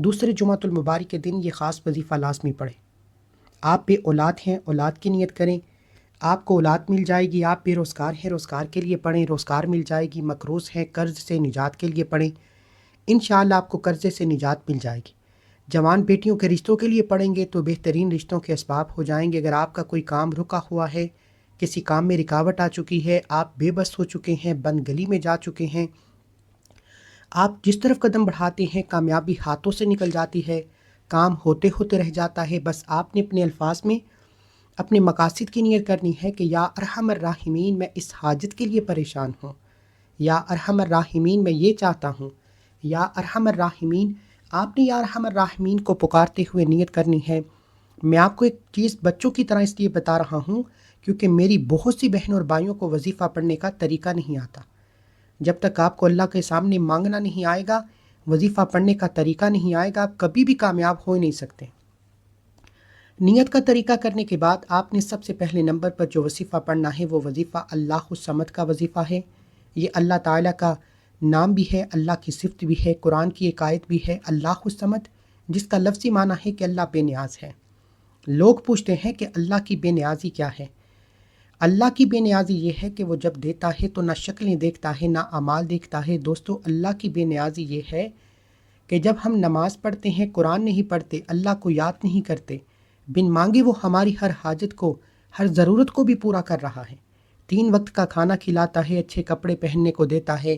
دوسرے جمعۃ المبارک کے دن یہ خاص وظیفہ لازمی پڑھیں۔ آپ بے اولاد ہیں، اولاد کی نیت کریں، آپ کو اولاد مل جائے گی۔ آپ بے روزگار ہیں، روزگار کے لیے پڑھیں، روزگار مل جائے گی۔ مقروض ہیں، قرض سے نجات کے لیے پڑھیں، انشاءاللہ آپ کو قرضے سے نجات مل جائے گی۔ جوان بیٹیوں کے رشتوں کے لیے پڑھیں گے تو بہترین رشتوں کے اسباب ہو جائیں گے۔ اگر آپ کا کوئی کام رکا ہوا ہے، کسی کام میں رکاوٹ آ چکی ہے، آپ بے بس ہو چکے ہیں، بند گلی میں جا چکے ہیں، آپ جس طرف قدم بڑھاتے ہیں کامیابی ہاتھوں سے نکل جاتی ہے، کام ہوتے ہوتے رہ جاتا ہے، بس آپ نے اپنے الفاظ میں اپنے مقاصد کی نیت کرنی ہے کہ یا ارحم الراحمین میں اس حاجت کے لیے پریشان ہوں، یا ارحم الراحمین میں یہ چاہتا ہوں، یا ارحم الراحمین۔ آپ نے یا ارحم الراحمین کو پکارتے ہوئے نیت کرنی ہے۔ میں آپ کو ایک چیز بچوں کی طرح اس لیے بتا رہا ہوں کیونکہ میری بہت سی بہنوں اور بھائیوں کو وظیفہ پڑھنے کا طریقہ نہیں آتا۔ جب تک آپ کو اللہ کے سامنے مانگنا نہیں آئے گا، وظیفہ پڑھنے کا طریقہ نہیں آئے گا، آپ کبھی بھی کامیاب ہو ہی نہیں سکتے۔ نیت کا طریقہ کرنے کے بعد آپ نے سب سے پہلے نمبر پر جو وظیفہ پڑھنا ہے وہ وظیفہ اللہ الصمد کا وظیفہ ہے۔ یہ اللہ تعالیٰ کا نام بھی ہے، اللہ کی صفت بھی ہے، قرآن کی ایک آیت بھی ہے، اللہ الصمد، جس کا لفظی معنی ہے کہ اللہ بے نیاز ہے۔ لوگ پوچھتے ہیں کہ اللہ کی بے نیازی کیا ہے؟ اللہ کی بے نیازی یہ ہے کہ وہ جب دیتا ہے تو نہ شکلیں دیکھتا ہے، نہ اعمال دیکھتا ہے۔ دوستو، اللہ کی بے نیازی یہ ہے کہ جب ہم نماز پڑھتے ہیں، قرآن نہیں پڑھتے، اللہ کو یاد نہیں کرتے، بن مانگے وہ ہماری ہر حاجت کو، ہر ضرورت کو بھی پورا کر رہا ہے، 3 وقت کا کھانا کھلاتا ہے، اچھے کپڑے پہننے کو دیتا ہے۔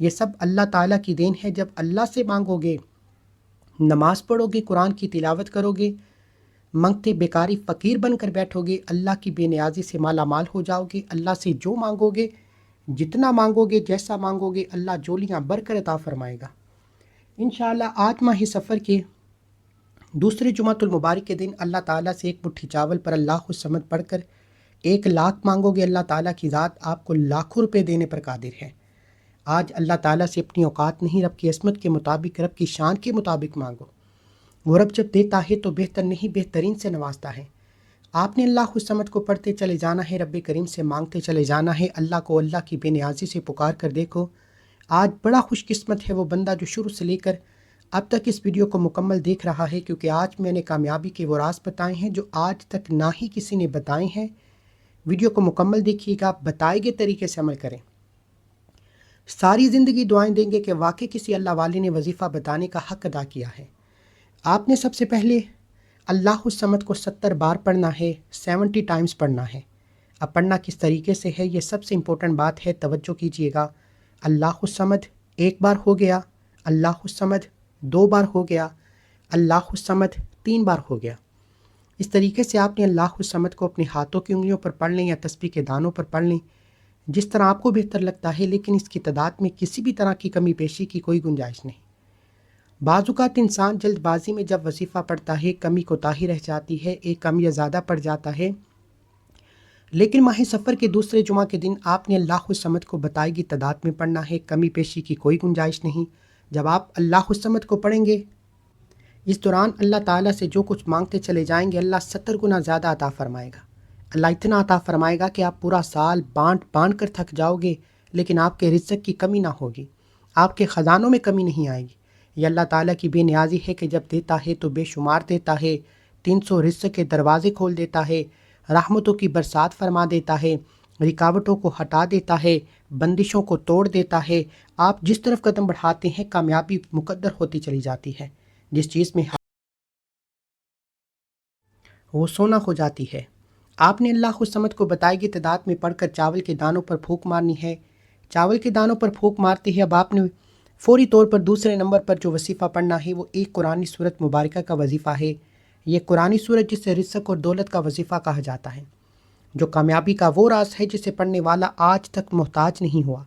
یہ سب اللہ تعالیٰ کی دین ہے۔ جب اللہ سے مانگو گے، نماز پڑھو گے، قرآن کی تلاوت کرو گے، منگتے بیکاری فقیر بن کر بیٹھو گے، اللہ کی بے نیازی سے مالا مال ہو جاؤ گے۔ اللہ سے جو مانگو گے، جتنا مانگو گے، جیسا مانگو گے، اللہ جولیاں بھر کر عطا فرمائے گا۔ انشاءاللہ آج ماہ سفر کے دوسرے جمعۃ المبارک کے دن اللہ تعالیٰ سے ایک مٹھی چاول پر اللہ الصمد پڑھ کر 1 لاکھ مانگو گے، اللہ تعالیٰ کی ذات آپ کو لاکھوں روپے دینے پر قادر ہے۔ آج اللہ تعالیٰ سے اپنی اوقات نہیں، رب کی عظمت کے مطابق، رب کی شان کے مطابق مانگو۔ وہ رب جب دیتا ہے تو بہتر نہیں، بہترین سے نوازتا ہے۔ آپ نے اللہ الصمد کو پڑھتے چلے جانا ہے، رب کریم سے مانگتے چلے جانا ہے۔ اللہ کو اللہ کی بے نیازی سے پکار کر دیکھو۔ آج بڑا خوش قسمت ہے وہ بندہ جو شروع سے لے کر اب تک اس ویڈیو کو مکمل دیکھ رہا ہے، کیونکہ آج میں نے کامیابی کے وہ راز بتائے ہیں جو آج تک نہ ہی کسی نے بتائے ہیں۔ ویڈیو کو مکمل دیکھیے گا، بتائے گئے طریقے سے عمل کریں، ساری زندگی دعائیں دیں گے کہ واقعی کسی اللہ والے نے وظیفہ بتانے کا حق ادا کیا ہے۔ آپ نے سب سے پہلے اللہ الصمد کو 70 بار پڑھنا ہے، 70 ٹائمز پڑھنا ہے۔ اب پڑھنا کس طریقے سے ہے، یہ سب سے امپورٹنٹ بات ہے، توجہ کیجیے گا۔ اللہ الصمد 1 بار ہو گیا، اللہ الصمد 2 بار ہو گیا، اللہ الصمد 3 بار ہو گیا۔ اس طریقے سے آپ نے اللہ الصمد کو اپنے ہاتھوں کی انگلیوں پر پڑھ لیں یا تسبیح کے دانوں پر پڑھ لیں، جس طرح آپ کو بہتر لگتا ہے، لیکن اس کی تعداد میں کسی بھی طرح کی کمی پیشی کی کوئی گنجائش نہیں۔ بعض اوقات انسان جلد بازی میں جب وظیفہ پڑھتا ہے، کمی کوتاہی رہ جاتی ہے، ایک کم یا زیادہ پڑ جاتا ہے، لیکن ماہ سفر کے دوسرے جمعہ کے دن آپ نے اللہ الصمد کو بتائی گئی تعداد میں پڑھنا ہے، کمی پیشی کی کوئی گنجائش نہیں۔ جب آپ اللہ الصمد کو پڑھیں گے، اس دوران اللہ تعالیٰ سے جو کچھ مانگتے چلے جائیں گے، اللہ 70 گنا زیادہ عطا فرمائے گا۔ اللہ اتنا عطا فرمائے گا کہ آپ پورا سال بانٹ بانٹ کر تھک جاؤ گے، لیکن آپ کے رزق کی کمی نہ ہوگی، آپ کے خزانوں میں کمی نہیں آئے گی۔ یہ اللہ تعالیٰ کی بے نیازی ہے کہ جب دیتا ہے تو بے شمار دیتا ہے، 300 رزق کے دروازے کھول دیتا ہے، رحمتوں کی برسات فرما دیتا ہے، رکاوٹوں کو ہٹا دیتا ہے، بندشوں کو توڑ دیتا ہے۔ آپ جس طرف قدم بڑھاتے ہیں کامیابی مقدر ہوتی چلی جاتی ہے، جس چیز میں وہ سونا ہو جاتی ہے۔ آپ نے اللہ الصمد کو بتائی گئی تعداد میں پڑھ کر چاول کے دانوں پر پھونک مارنی ہے۔ چاول کے دانوں پر پھونک مارتے ہی اب آپ نے فوری طور پر دوسرے نمبر پر جو وظیفہ پڑھنا ہے وہ ایک قرآنی سورت مبارکہ کا وظیفہ ہے۔ یہ قرآنی سورت جسے رزق اور دولت کا وظیفہ کہا جاتا ہے، جو کامیابی کا وہ راز ہے جسے پڑھنے والا آج تک محتاج نہیں ہوا۔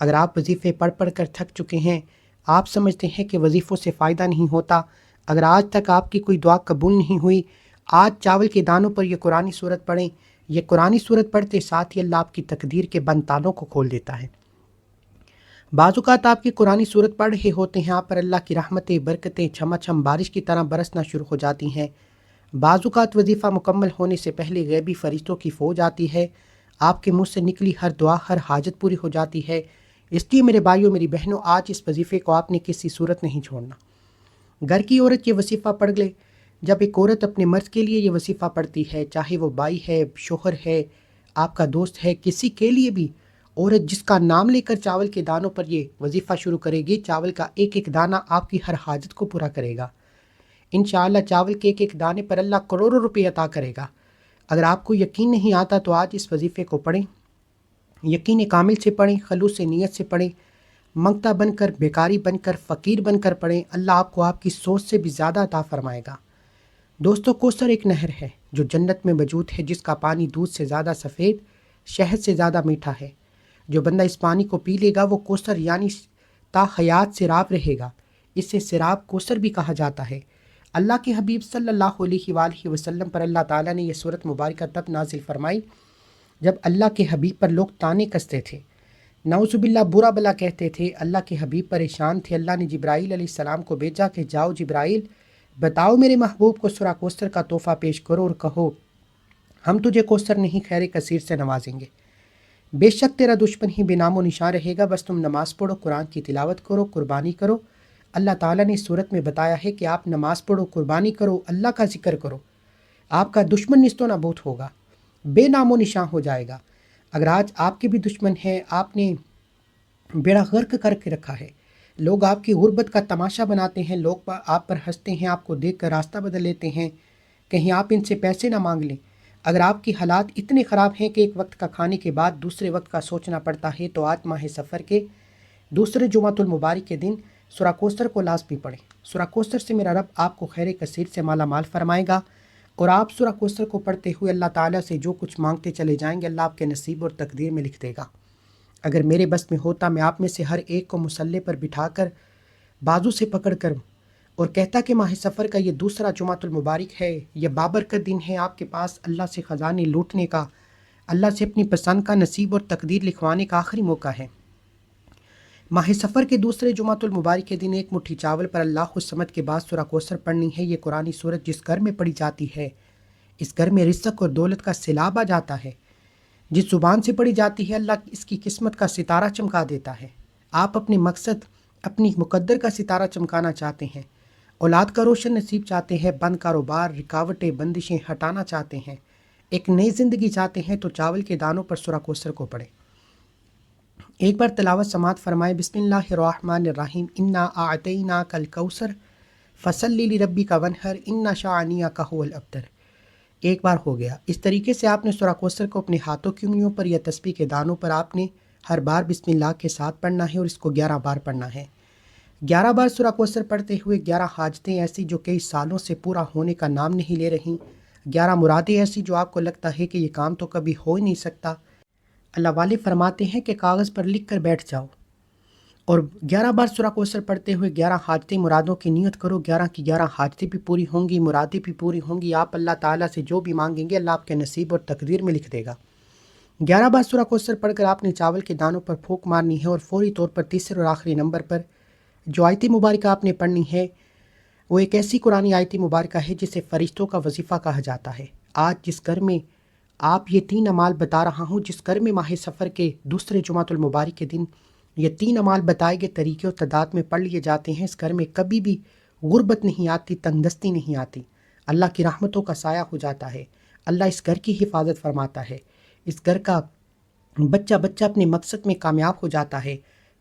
اگر آپ وظیفے پڑھ پڑھ کر تھک چکے ہیں، آپ سمجھتے ہیں کہ وظیفوں سے فائدہ نہیں ہوتا، اگر آج تک آپ کی کوئی دعا قبول نہیں ہوئی، آج چاول کے دانوں پر یہ قرآنی سورت پڑھیں۔ یہ قرآنی سورت پڑھتے ساتھ ہی اللہ آپ کی تقدیر کے بند تالوں کو کھول دیتا ہے۔ بعض اوقات آپ کی قرآنی سورت پڑھ رہے ہوتے ہیں، آپ پر اللہ کی رحمتیں، برکتیں چھما چھم بارش کی طرح برسنا شروع ہو جاتی ہیں۔ بعض اوقات وظیفہ مکمل ہونے سے پہلے غیبی فرشتوں کی فوج آتی ہے، آپ کے منہ سے نکلی ہر دعا، ہر حاجت پوری ہو جاتی ہے۔ اس لیے میرے بھائیوں، میری بہنوں، آج اس وظیفے کو آپ نے کسی صورت نہیں چھوڑنا۔ گھر کی عورت یہ وظیفہ پڑھ لے۔ جب ایک عورت اپنے مرد کے لیے یہ وظیفہ پڑھتی ہے، چاہے وہ بھائی ہے، شوہر ہے، آپ کا دوست ہے، کسی کے لیے بھی، عورت جس کا نام لے کر چاول کے دانوں پر یہ وظیفہ شروع کرے گی، چاول کا ایک ایک دانہ آپ کی ہر حاجت کو پورا کرے گا۔ انشاءاللہ چاول کے ایک ایک دانے پر اللہ کروڑوں روپے عطا کرے گا۔ اگر آپ کو یقین نہیں آتا تو آج اس وظیفے کو پڑھیں، یقین کامل سے پڑھیں، خلوص نیت سے پڑھیں، منگتا بن کر، بیکاری بن کر، فقیر بن کر پڑھیں۔ اللہ آپ کو آپ کی سوچ سے بھی زیادہ عطا فرمائے گا۔ دوستو، کوثر ایک نہر ہے جو جنت میں موجود ہے، جس کا پانی دودھ سے زیادہ سفید، شہد سے زیادہ میٹھا ہے۔ جو بندہ اس پانی کو پی لے گا وہ کوثر یعنی تا حیات سیراب رہے گا۔ اسے سیراب کوثر بھی کہا جاتا ہے۔ اللہ کے حبیب صلی اللہ علیہ وآلہ وسلم پر اللہ تعالیٰ نے یہ سورت مبارکہ تب نازل فرمائی جب اللہ کے حبیب پر لوگ طعنے کستے تھے، نعوذ باللہ برا بلا کہتے تھے۔ اللہ کے حبیب پریشان تھے۔ اللہ نے جبرائیل علیہ السلام کو بھیجا کہ جاؤ جبرائیل، بتاؤ میرے محبوب کو سورہ کوثر کا تحفہ پیش کرو اور کہو ہم تجھے کوثر نہیں خیر کثیر سے نوازیں گے۔ بے شک تیرا دشمن ہی بے نام و نشان رہے گا، بس تم نماز پڑھو، قرآن کی تلاوت کرو، قربانی کرو۔ اللہ تعالیٰ نے اس صورت میں بتایا ہے کہ آپ نماز پڑھو، قربانی کرو، اللہ کا ذکر کرو، آپ کا دشمن نیست و نابود ہوگا، بے نام و نشان ہو جائے گا۔ اگر آج آپ کے بھی دشمن ہیں، آپ نے بیڑا غرق کر کے رکھا ہے، لوگ آپ کی غربت کا تماشا بناتے ہیں، لوگ آپ پر ہنستے ہیں، آپ کو دیکھ کر راستہ بدل لیتے ہیں، کہیں آپ ان سے پیسے نہ مانگ لیں۔ اگر آپ کی حالات اتنے خراب ہیں کہ ایک وقت کا کھانے کے بعد دوسرے وقت کا سوچنا پڑتا ہے، تو آج ماہ سفر کے دوسرے جمعۃ المبارک کے دن سورہ کوثر کو لازمی پڑھیں۔ سورہ کوثر سے میرا رب آپ کو خیر کثیر سے مالا مال فرمائے گا، اور آپ سورہ کوثر کو پڑھتے ہوئے اللہ تعالیٰ سے جو کچھ مانگتے چلے جائیں گے، اللہ آپ کے نصیب اور تقدیر میں لکھ دے گا۔ اگر میرے بس میں ہوتا، میں آپ میں سے ہر ایک کو مصلے پر بٹھا کر بازو سے پکڑ کر اور کہتا کہ ماہ سفر کا یہ دوسرا جمعۃ المبارک ہے، یہ بابرکت دن ہے، آپ کے پاس اللہ سے خزانے لوٹنے کا، اللہ سے اپنی پسند کا نصیب اور تقدیر لکھوانے کا آخری موقع ہے۔ ماہ سفر کے دوسرے جمعۃ المبارک کے دن ایک مٹھی چاول پر اللہ الصمد کے بعد سورہ کوثر پڑھنی ہے۔ یہ قرآنی سورت جس گھر میں پڑھی جاتی ہے، اس گھر میں رزق اور دولت کا سیلاب آ جاتا ہے۔ جس زبان سے پڑھی جاتی ہے، اللہ اس کی قسمت کا ستارہ چمکا دیتا ہے۔ آپ اپنے مقصد، اپنی مقدر کا ستارہ چمکانا چاہتے ہیں، اولاد کا روشن نصیب چاہتے ہیں، بند کاروبار، رکاوٹیں، بندشیں ہٹانا چاہتے ہیں، ایک نئی زندگی چاہتے ہیں، تو چاول کے دانوں پر سورہ کوثر کو پڑھیں۔ ایک بار تلاوت سماعت فرمائے۔ بسم اللہ الرحمن الرحیم، انا اعطیناک الکوثر فصلی لربک وانحر ان شانئک ھو الابتر۔ ایک بار ہو گیا۔ اس طریقے سے آپ نے سورہ کوثر کو اپنے ہاتھوں کی انگلیوں پر یا تسبیح کے دانوں پر آپ نے ہر بار بسم اللہ کے ساتھ پڑھنا ہے، اور اس کو 11 بار پڑھنا ہے۔ 11 بار سورہ کوثر پڑھتے ہوئے 11 حاجتیں ایسی جو کئی سالوں سے پورا ہونے کا نام نہیں لے رہی، 11 مرادیں ایسی جو آپ کو لگتا ہے کہ یہ کام تو کبھی ہو ہی نہیں سکتا، اللہ والے فرماتے ہیں کہ کاغذ پر لکھ کر بیٹھ جاؤ، اور 11 بار سورہ کوثر پڑھتے ہوئے 11 حاجتیں، مرادوں کی نیت کرو، 11 کی 11 حاجتیں بھی پوری ہوں گی، مرادیں بھی پوری ہوں گی۔ آپ اللہ تعالیٰ سے جو بھی مانگیں گے، اللہ آپ کے نصیب اور تقدیر میں لکھ دے گا۔ 11 بار سورہ کوثر پڑھ کر آپ نے چاول کے دانوں پر پھونک مارنی ہے، اور فوری طور پر تیسرے اور آخری نمبر پر جو آیت مبارکہ آپ نے پڑھنی ہے، وہ ایک ایسی قرآنی آیت مبارکہ ہے جسے فرشتوں کا وظیفہ کہا جاتا ہے۔ آج جس گھر میں آپ یہ 3 اعمال بتا رہا ہوں، جس گھر میں ماہ سفر کے دوسرے جمعۃ المبارک کے دن یہ 3 اعمال بتائے گئے طریقے اور تعداد میں پڑھ لیے جاتے ہیں، اس گھر میں کبھی بھی غربت نہیں آتی، تنگ دستی نہیں آتی، اللہ کی رحمتوں کا سایہ ہو جاتا ہے، اللہ اس گھر کی حفاظت فرماتا ہے، اس گھر کا بچہ بچہ اپنے مقصد میں کامیاب ہو جاتا ہے۔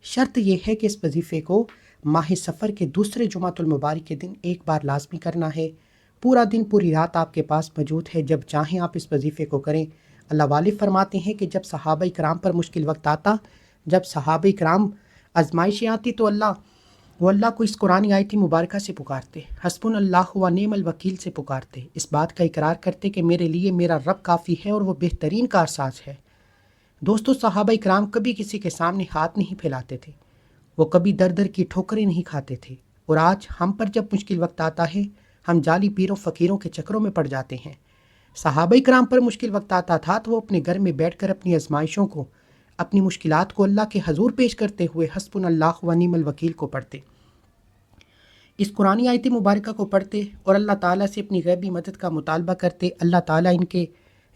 شرط یہ ہے کہ اس وظیفے کو ماہ سفر کے دوسرے جمعۃ المبارک کے دن ایک بار لازمی کرنا ہے۔ پورا دن، پوری رات آپ کے پاس موجود ہے، جب چاہیں آپ اس وظیفے کو کریں۔ اللہ والے فرماتے ہیں کہ جب صحابہ کرام پر مشکل وقت آتا، جب صحابہ کرام آزمائشیں آتی، تو اللہ کو اس قرآن آیت مبارکہ سے پکارتے، حسبنا اللہ و نعم الوکیل سے پکارتے، اس بات کا اقرار کرتے کہ میرے لیے میرا رب کافی ہے اور وہ بہترین کارساز ہے۔ دوستو، صحابہ کرام کبھی کسی کے سامنے ہاتھ نہیں پھیلاتے تھے، وہ کبھی در در کی ٹھوکریں نہیں کھاتے تھے، اور آج ہم پر جب مشکل وقت آتا ہے، ہم جعلی پیروں فقیروں کے چکروں میں پڑ جاتے ہیں۔ صحابہ کرام پر مشکل وقت آتا تھا تو وہ اپنے گھر میں بیٹھ کر اپنی آزمائشوں کو، اپنی مشکلات کو اللہ کے حضور پیش کرتے ہوئے حسبنا اللہ و نعم الوکیل کو پڑھتے، اس قرآنی آیت مبارکہ کو پڑھتے اور اللہ تعالیٰ سے اپنی غیبی مدد کا مطالبہ کرتے۔ اللہ تعالیٰ ان کے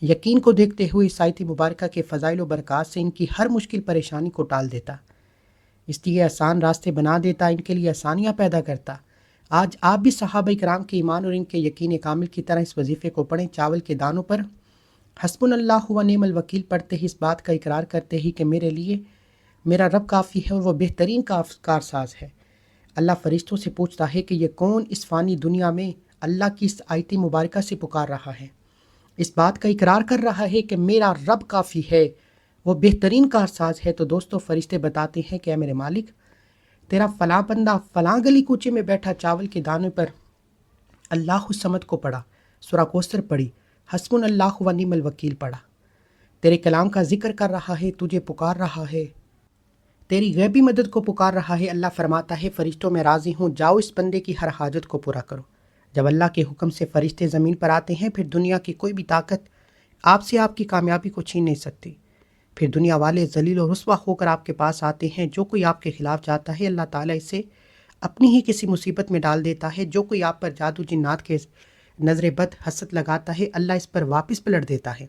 یقین کو دیکھتے ہوئے اس آیت مبارکہ کے فضائل و برکات سے ان کی ہر مشکل پریشانی کو ٹال دیتا، اس لیے آسان راستے بنا دیتا، ان کے لیے آسانیاں پیدا کرتا۔ آج آپ بھی صحابہ کرام کے ایمان اور ان کے یقین کامل کی طرح اس وظیفے کو پڑھیں۔ چاول کے دانوں پر حسبنا اللہ و نعم الوکیل پڑھتے ہی اس بات کا اقرار کرتے ہی کہ میرے لیے میرا رب کافی ہے اور وہ بہترین کارساز ہے۔ اللہ فرشتوں سے پوچھتا ہے کہ یہ کون اس فانی دنیا میں اللہ کی اس آیت مبارکہ سے پکار رہا ہے، اس بات کا اقرار کر رہا ہے کہ میرا رب کافی ہے، وہ بہترین کارساز ہے۔ تو دوستو فرشتے بتاتے ہیں کہ اے میرے مالک، تیرا فلاں بندہ فلاں گلی کوچے میں بیٹھا چاول کے دانے پر اللہ الصمد کو پڑھا، سورہ کوثر پڑھی، حسبنا اللہ و نعم الوکیل پڑھا، تیرے کلام کا ذکر کر رہا ہے، تجھے پکار رہا ہے، تیری غیبی مدد کو پکار رہا ہے۔ اللہ فرماتا ہے فرشتوں میں راضی ہوں، جاؤ اس بندے کی ہر حاجت کو پورا کرو۔ جب اللہ کے حکم سے فرشتے زمین پر آتے ہیں، پھر دنیا کی کوئی بھی طاقت آپ سے آپ کی کامیابی کو چھین نہیں سکتی۔ پھر دنیا والے ذلیل و رسوا ہو کر آپ کے پاس آتے ہیں۔ جو کوئی آپ کے خلاف جاتا ہے اللہ تعالیٰ اسے اپنی ہی کسی مصیبت میں ڈال دیتا ہے۔ جو کوئی آپ پر جادو جنات کے نظر بد حسد لگاتا ہے اللہ اس پر واپس پلٹ دیتا ہے۔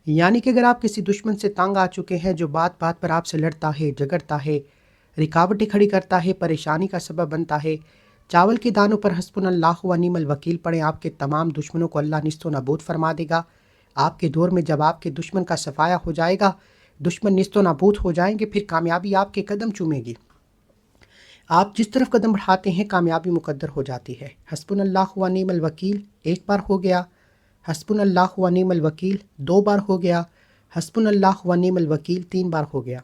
یعنی کہ اگر آپ کسی دشمن سے تنگ آ چکے ہیں جو بات بات پر آپ سے لڑتا ہے، جھگڑتا ہے، رکاوٹیں کھڑی کرتا ہے، پریشانی کا سبب بنتا ہے، چاول کے دانوں پر حسبنا اللہ و نعم الوکیل پڑھیں، آپ کے تمام دشمنوں کو اللہ نیست و نابود فرما دے گا۔ آپ کے دور میں جب آپ کے دشمن کا صفایا ہو جائے گا، دشمن نیست و نابود ہو جائیں گے، پھر کامیابی آپ کے قدم چومے گی۔ آپ جس طرف قدم بڑھاتے ہیں کامیابی مقدر ہو جاتی ہے۔ حسبنا اللہ و نعم الوکیل ایک بار ہو گیا، حسبنا اللہ و نعم الوکیل 2 بار ہو گیا، حسبنا اللہ و نعم الوکیل 3 بار ہو گیا۔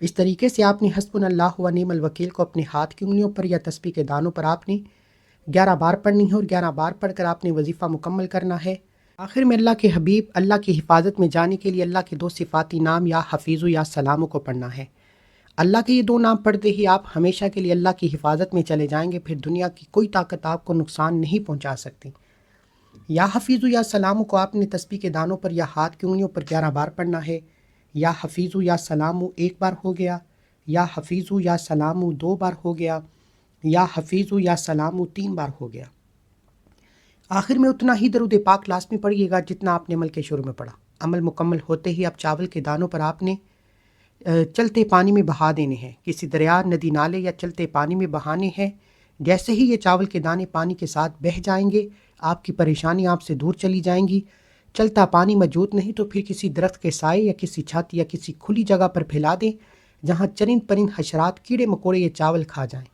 اس طریقے سے آپ نے حسبنا اللہ و نعم الوکیل کو اپنے ہاتھ کی انگلیوں پر یا تسبیح کے دانوں پر آپ نے 11 بار پڑھنی ہے اور 11 بار پڑھ کر آپ نے وظیفہ مکمل کرنا ہے۔ آخر میں اللہ کے حبیب اللہ کی حفاظت میں جانے کے لیے اللہ کے 2 صفاتی نام یا حفیظ یا سلام کو پڑھنا ہے۔ اللہ کے یہ 2 نام پڑھتے ہی آپ ہمیشہ کے لیے اللہ کی حفاظت میں چلے جائیں گے، پھر دنیا کی کوئی طاقت آپ کو نقصان نہیں پہنچا سکتی۔ یا حفیظ یا سلام کو آپ نے تسبیح کے دانوں پر یا ہاتھ کی انگلیوں پر 11 بار پڑھنا ہے۔ یا حفیظ یا سلام 1 بار ہو گیا، یا حفیظ یا سلام 2 بار ہو گیا، یا حفیظ یا سلام 3 بار ہو گیا۔ آخر میں اتنا ہی درود پاک لازمی پڑھیے گا جتنا آپ نے عمل کے شروع میں پڑھا۔ عمل مکمل ہوتے ہی اب چاول کے دانوں پر آپ نے چلتے پانی میں بہا دینے ہیں، کسی دریا، ندی، نالے یا چلتے پانی میں بہانے ہیں۔ جیسے ہی یہ چاول کے دانے پانی کے ساتھ بہہ جائیں گے، آپ کی پریشانی آپ سے دور چلی جائیں گی۔ چلتا پانی موجود نہیں تو پھر کسی درخت کے سائے یا کسی چھت یا کسی کھلی جگہ پر پھیلا دیں جہاں چرند پرند حشرات، کیڑے مکوڑے یہ چاول کھا جائیں۔